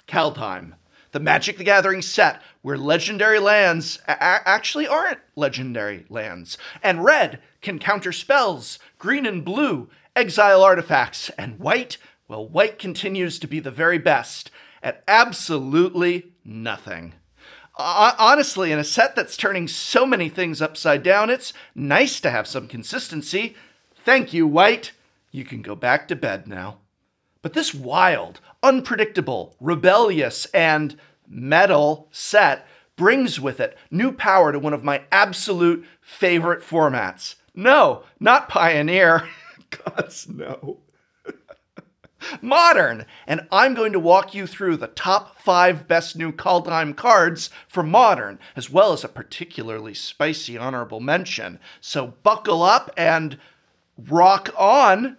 Kaldheim, the Magic the Gathering set where legendary lands actually aren't legendary lands, and red can counter spells, green and blue exile artifacts, and white, well, white continues to be the very best at absolutely nothing. Honestly, in a set that's turning so many things upside down, it's nice to have some consistency. Thank you, white. You can go back to bed now. But this wild, unpredictable, rebellious, and metal set brings with it new power to one of my absolute favorite formats. No, not Pioneer. Gods, no. Modern, and I'm going to walk you through the top 5 best new Kaldheim cards for Modern, as well as a particularly spicy honorable mention. So buckle up and rock on.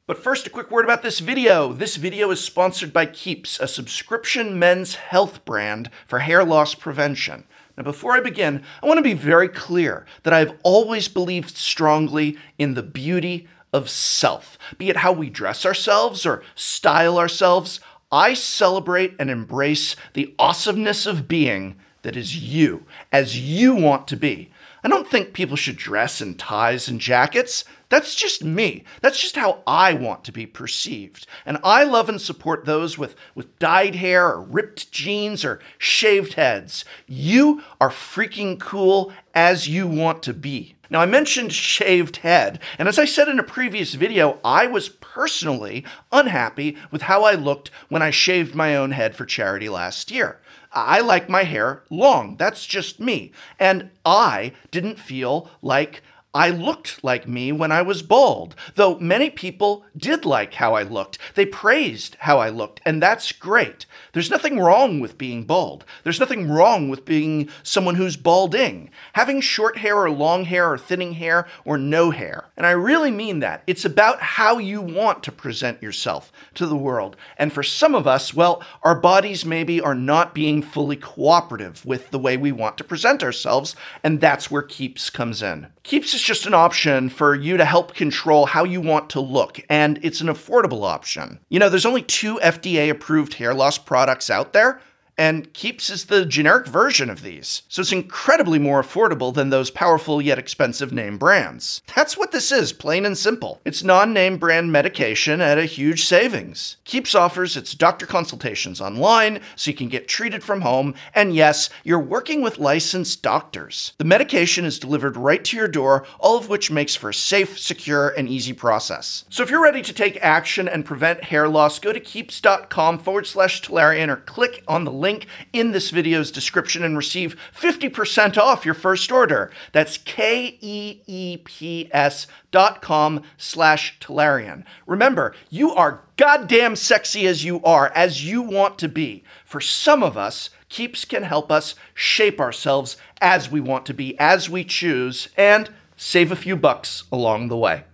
But first, a quick word about this video. This video is sponsored by Keeps, a subscription men's health brand for hair loss prevention. Now, before I begin, I want to be very clear that I've always believed strongly in the beauty of self. Be it how we dress ourselves or style ourselves, I celebrate and embrace the awesomeness of being that is you, as you want to be. I don't think people should dress in ties and jackets. That's just me. That's just how I want to be perceived. And I love and support those with dyed hair or ripped jeans or shaved heads. You are freaking cool as you want to be. Now, I mentioned shaved head, and as I said in a previous video, I was personally unhappy with how I looked when I shaved my own head for charity last year. I like my hair long. That's just me. And I didn't feel like I looked like me when I was bald, though many people did like how I looked. They praised how I looked, and that's great. There's nothing wrong with being bald. There's nothing wrong with being someone who's balding. Having short hair or long hair or thinning hair or no hair. And I really mean that. It's about how you want to present yourself to the world. And for some of us, well, our bodies maybe are not being fully cooperative with the way we want to present ourselves, and that's where Keeps comes in. Keeps is just an option for you to help control how you want to look, and it's an affordable option. You know, there's only 2 FDA-approved hair loss products out there, and Keeps is the generic version of these. So it's incredibly more affordable than those powerful yet expensive name brands. That's what this is, plain and simple. It's non-name brand medication at a huge savings. Keeps offers its doctor consultations online, so you can get treated from home, and yes, you're working with licensed doctors. The medication is delivered right to your door, all of which makes for a safe, secure, and easy process. So if you're ready to take action and prevent hair loss, go to keeps.com/Tolarian or click on the link in this video's description and receive 50% off your first order. That's keeps.com/Tolarian. Remember, you are goddamn sexy as you are, as you want to be. For some of us, Keeps can help us shape ourselves as we want to be, as we choose, and save a few bucks along the way.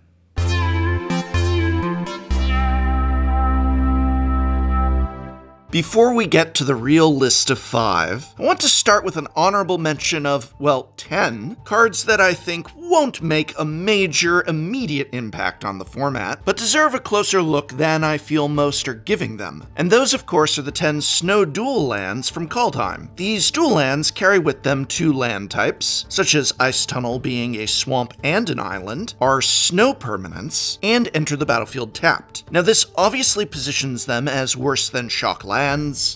Before we get to the real list of 5, I want to start with an honorable mention of, well, 10 cards that I think won't make a major immediate impact on the format, but deserve a closer look than I feel most are giving them. And those, of course, are the 10 snow dual lands from Kaldheim. These dual lands carry with them 2 land types, such as Ice Tunnel being a swamp and an island, are snow permanents, and enter the battlefield tapped. Now, this obviously positions them as worse than shock lands,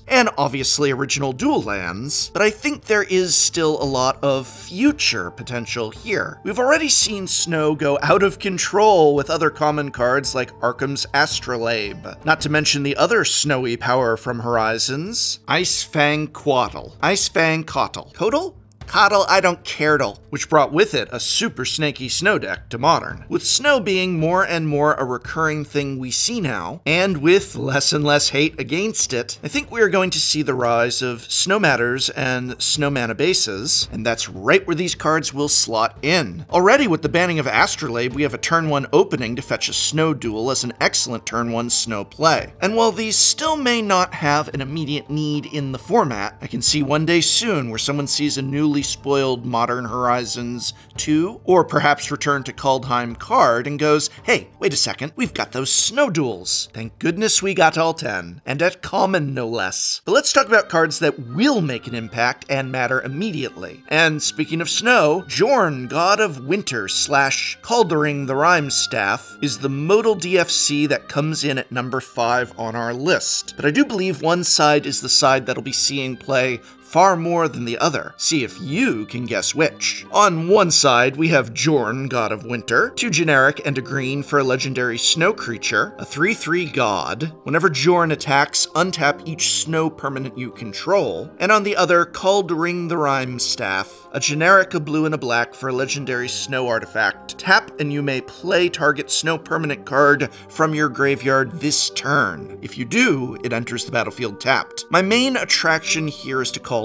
and obviously original dual lands, but I think there is still a lot of future potential here. We've already seen snow go out of control with other common cards like Arkham's Astrolabe, not to mention the other snowy power from Horizons, Icefang Quaddle. Icefang Coddle. Coddle? Coddle, I don't caredle, which brought with it a super snaky snow deck to Modern. With snow being more and more a recurring thing we see now, and with less and less hate against it, I think we are going to see the rise of Snow Matters and Snow Mana bases, and that's right where these cards will slot in. Already with the banning of Astrolabe, we have a turn 1 opening to fetch a snow duel as an excellent turn 1 snow play. And while these still may not have an immediate need in the format, I can see one day soon where someone sees a newly totally spoiled Modern Horizons 2, or perhaps returned to Kaldheim card and goes, hey, wait a second, we've got those snow duels. Thank goodness we got all 10, and at common no less. But let's talk about cards that will make an impact and matter immediately. And speaking of snow, Jorn, God of Winter / Kaldheim the Rhyme Staff is the modal DFC that comes in at number 5 on our list. But I do believe one side is the side that'll be seeing play far more than the other. See if you can guess which. On one side, we have Jorn, God of Winter, 2 generic and a green for a legendary snow creature, a 3/3 god. Whenever Jorn attacks, untap each snow permanent you control. And on the other, Kaldheim the Rhyme Staff, a generic, a blue and a black for a legendary snow artifact. Tap and you may play target snow permanent card from your graveyard this turn. If you do, it enters the battlefield tapped. My main attraction here is to Kaldheim,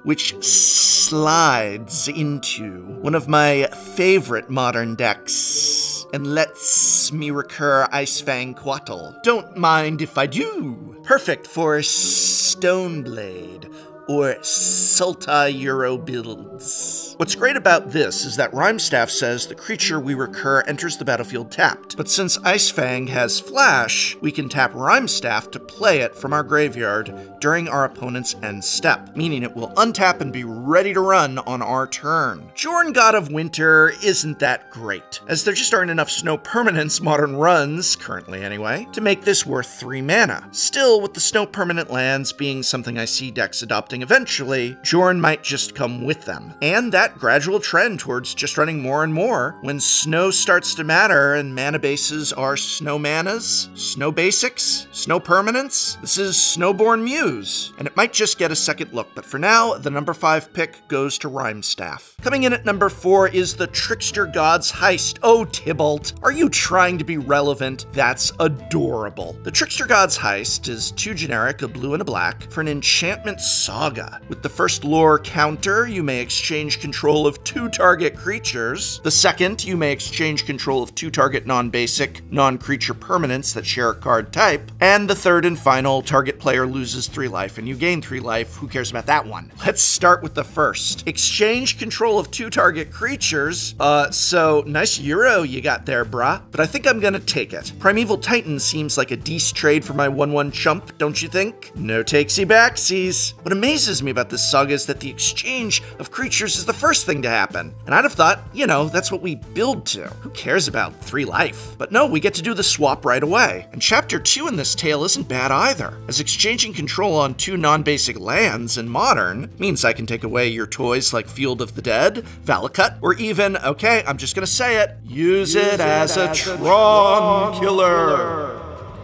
which slides into one of my favorite modern decks and lets me recur Icefang Quattle. Don't mind if I do. Perfect for Stoneblade or Sultai Euro builds. What's great about this is that Rhyme Staff says the creature we recur enters the battlefield tapped. But since Icefang has Flash, we can tap Rhyme Staff to play it from our graveyard during our opponent's end step, meaning it will untap and be ready to run on our turn. Jorn, God of Winter isn't that great, as there just aren't enough snow permanents Modern runs, currently anyway, to make this worth 3 mana. Still, with the snow permanent lands being something I see decks adopting eventually, Jorn might just come with them. And that gradual trend towards just running more and more when snow starts to matter and mana bases are snow manas, snow basics, snow permanents. This is Snowborn Muse, and it might just get a second look, but for now, the number 5 pick goes to Rhyme Staff. Coming in at number 4 is the Trickster God's Heist. Oh, Tibult, are you trying to be relevant? That's adorable. The Trickster God's Heist is 2 generic, a blue and a black, for an enchantment saga. With the first lore counter, you may exchange control of 2 target creatures. The second, you may exchange control of 2 target non-basic, non-creature permanents that share a card type. And the third and final, target player loses 3 life and you gain 3 life. Who cares about that one? Let's start with the first. Exchange control of 2 target creatures. So nice Euro you got there, brah. But I think I'm gonna take it. Primeval Titan seems like a decent trade for my 1/1 chump, don't you think? No takesy backsies. What amazes me about this saga is that the exchange of creatures is the first thing to happen. And I'd have thought, you know, that's what we build to. Who cares about 3 life? But no, we get to do the swap right away. And chapter 2 in this tale isn't bad either, as exchanging control on 2 non-basic lands in Modern means I can take away your toys like Field of the Dead, Valakut, or even, okay, I'm just gonna say it, use it as a Tron killer.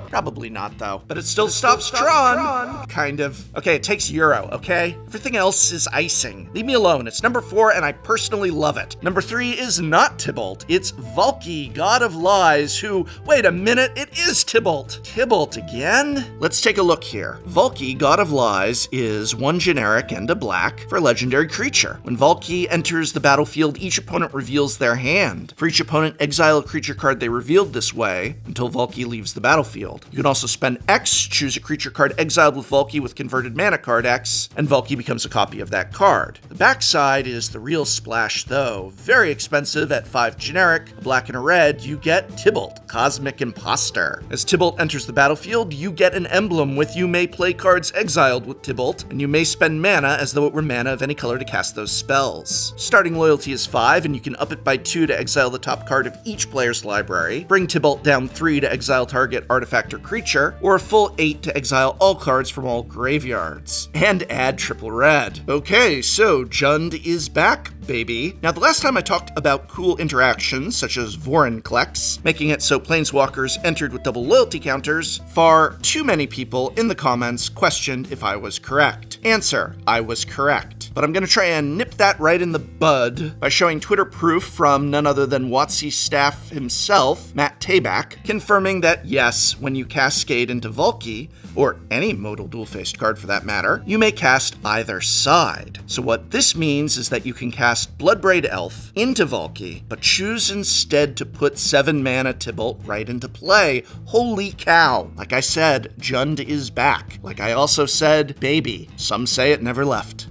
Probably not, though. But it still stops Tron. Kind of. Okay, it takes Euro, okay? Everything else is icing. Leave me alone. It's number 4, and I personally love it. Number 3 is not Tibult. It's Valki, God of Lies, who, wait a minute, it is Tibult. Tibult again? Let's take a look here. Valki, God of Lies, is 1 generic and a black for a legendary creature. When Valki enters the battlefield, each opponent reveals their hand. For each opponent, exile a creature card they revealed this way until Valki leaves the battlefield. You can also spend X, choose a creature card exiled with Valki with converted mana card X, and Valki becomes a copy of that card. The backside is the real splash, though. Very expensive at 5 generic, a black and a red, you get Tibult, Cosmic Imposter. As Tibult enters the battlefield, you get an emblem with you may play cards exiled with Tibult, and you may spend mana as though it were mana of any color to cast those spells. Starting loyalty is 5, and you can up it by 2 to exile the top card of each player's library, bring Tibult down 3 to exile target artifact or creature, or a full 8 to exile all cards from all graveyards. And add triple red. Okay, so Jund is back, baby. Now, the last time I talked about cool interactions, such as Vorinclex, making it so planeswalkers entered with double loyalty counters, far too many people in the comments questioned if I was correct. Answer, I was correct. But I'm gonna try and nip that right in the bud by showing Twitter proof from none other than WotC staff himself, Matt Tabak, confirming that yes, when you cascade into Valki, or any modal dual-faced card for that matter, you may cast either side. So what this means is that you can cast Bloodbraid Elf into Valki, but choose instead to put 7 mana Tibult right into play. Holy cow. Like I said, Jund is back. Like I also said, baby. Some say it never left.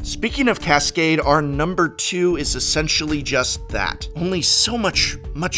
Speaking of Cascade, our number 2 is essentially just that. Only so much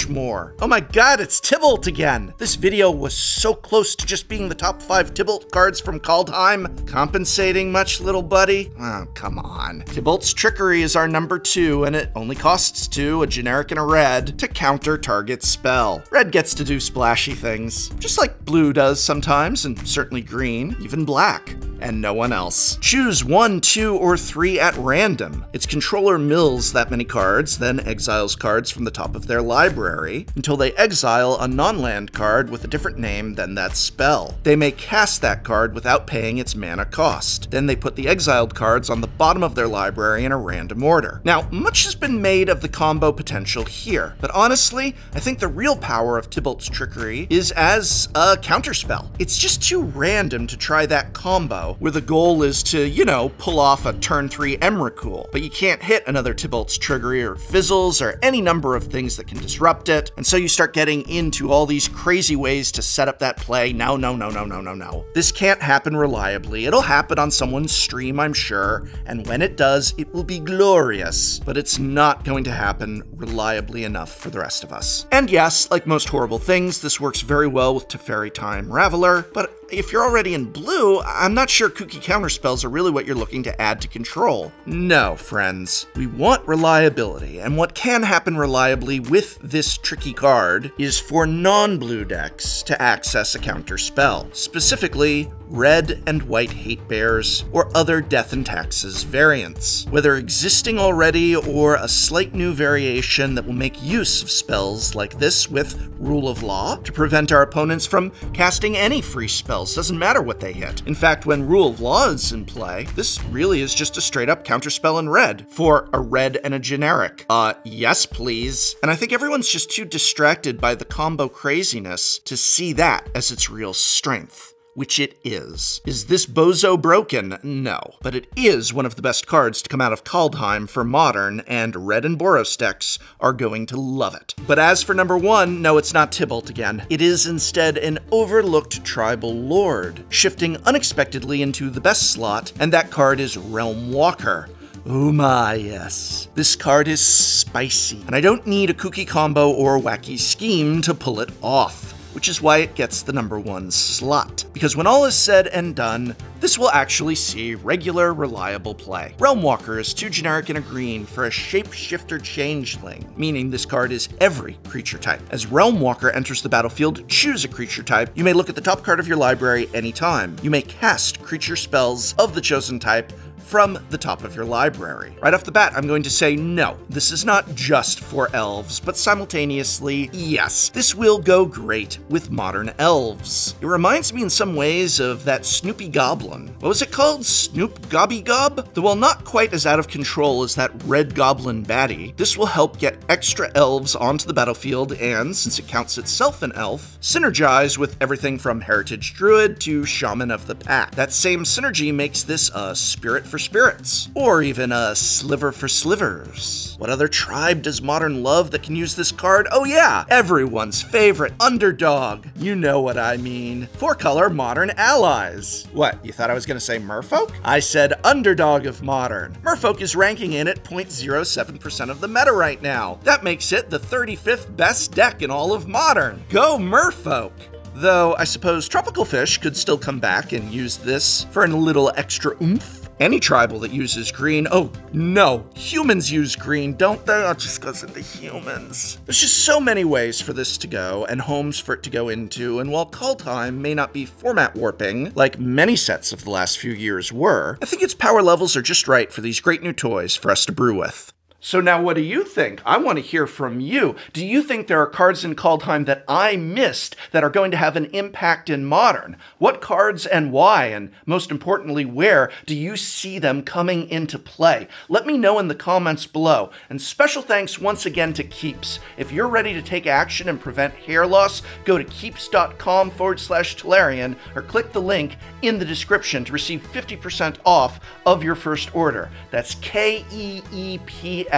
more. Oh my god, it's Tivolt again! This video was so close to just being the top 5 Tivolt cards from Kaldheim. Compensating much, little buddy? Oh, come on. Tibolt's Trickery is our number 2, and it only costs 2, a generic and a red, to counter target spell. Red gets to do splashy things, just like blue does sometimes, and certainly green, even black. And no one else. Choose 1, 2, or 3 at random. Its controller mills that many cards, then exiles cards from the top of their library until they exile a non-land card with a different name than that spell. They may cast that card without paying its mana cost. Then they put the exiled cards on the bottom of their library in a random order. Now, much has been made of the combo potential here, but honestly, I think the real power of Tibolt's Trickery is as a counterspell. It's just too random to try that combo, where the goal is to, you know, pull off a turn 3 Emrakul, but you can't hit another Tibolt's Trickery or Fizzles or any number of things that can disrupt it, and so you start getting into all these crazy ways to set up that play. No. This can't happen reliably. It'll happen on someone's stream, I'm sure, and when it does, it will be glorious, but it's not going to happen reliably enough for the rest of us. And yes, like most horrible things, this works very well with Teferi Time Raveler, but if you're already in blue, I'm not sure kooky counterspells are really what you're looking to add to control. No, friends. We want reliability, and what can happen reliably with this tricky card is for non-blue decks to access a counterspell. Specifically, red and white hate bears, or other death and taxes variants. Whether existing already or a slight new variation that will make use of spells like this with Rule of Law to prevent our opponents from casting any free spells, doesn't matter what they hit. In fact, when Rule of Law is in play, this really is just a straight up counterspell in red for a red and a generic. Yes please. And I think everyone's just too distracted by the combo craziness to see that as its real strength. Which it is. Is this bozo broken? No. But it is one of the best cards to come out of Kaldheim for Modern, and Red and Boros decks are going to love it. But as for number 1, no, it's not Tibult again. It is instead an overlooked tribal lord, shifting unexpectedly into the best slot, and that card is Realm Walker. Oh my, yes. This card is spicy, and I don't need a kooky combo or wacky scheme to pull it off, which is why it gets the number 1 slot. Because when all is said and done, this will actually see regular, reliable play. Realm Walker is 2 generic and a green for a Shapeshifter Changeling, meaning this card is every creature type. As Realm Walker enters the battlefield, choose a creature type. You may look at the top card of your library anytime. You may cast creature spells of the chosen type from the top of your library. Right off the bat, I'm going to say no, this is not just for elves, but simultaneously, yes, this will go great with modern elves. It reminds me in some ways of that Snoopy Goblin. What was it called? Snoop Gobby Gob? Though while not quite as out of control as that Red Goblin baddie, this will help get extra elves onto the battlefield and, since it counts itself an elf, synergize with everything from Heritage Druid to Shaman of the Pack. That same synergy makes this a Spirit for Spirits, or even a Sliver for Slivers. What other tribe does Modern love that can use this card? Oh yeah, everyone's favorite Underdog. You know what I mean. 4-color Modern Allies. What, you thought I was gonna say Merfolk? I said Underdog of Modern. Merfolk is ranking in at 0.07% of the meta right now. That makes it the 35th best deck in all of Modern. Go Merfolk! Though I suppose Tropical Fish could still come back and use this for a little extra oomph. Any tribal that uses green, oh no, humans use green, don't they? Oh, it just goes into humans. There's just so many ways for this to go and homes for it to go into, and while Kaldheim may not be format warping like many sets of the last few years were, I think its power levels are just right for these great new toys for us to brew with. So now what do you think? I want to hear from you. Do you think there are cards in Kaldheim that I missed that are going to have an impact in Modern? What cards and why? And most importantly, where do you see them coming into play? Let me know in the comments below. And special thanks once again to Keeps. If you're ready to take action and prevent hair loss, go to keeps.com/Tolarian or click the link in the description to receive 50% off of your first order. That's KEEPS.com/Tolarian.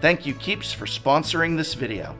Thank you, Keeps, for sponsoring this video.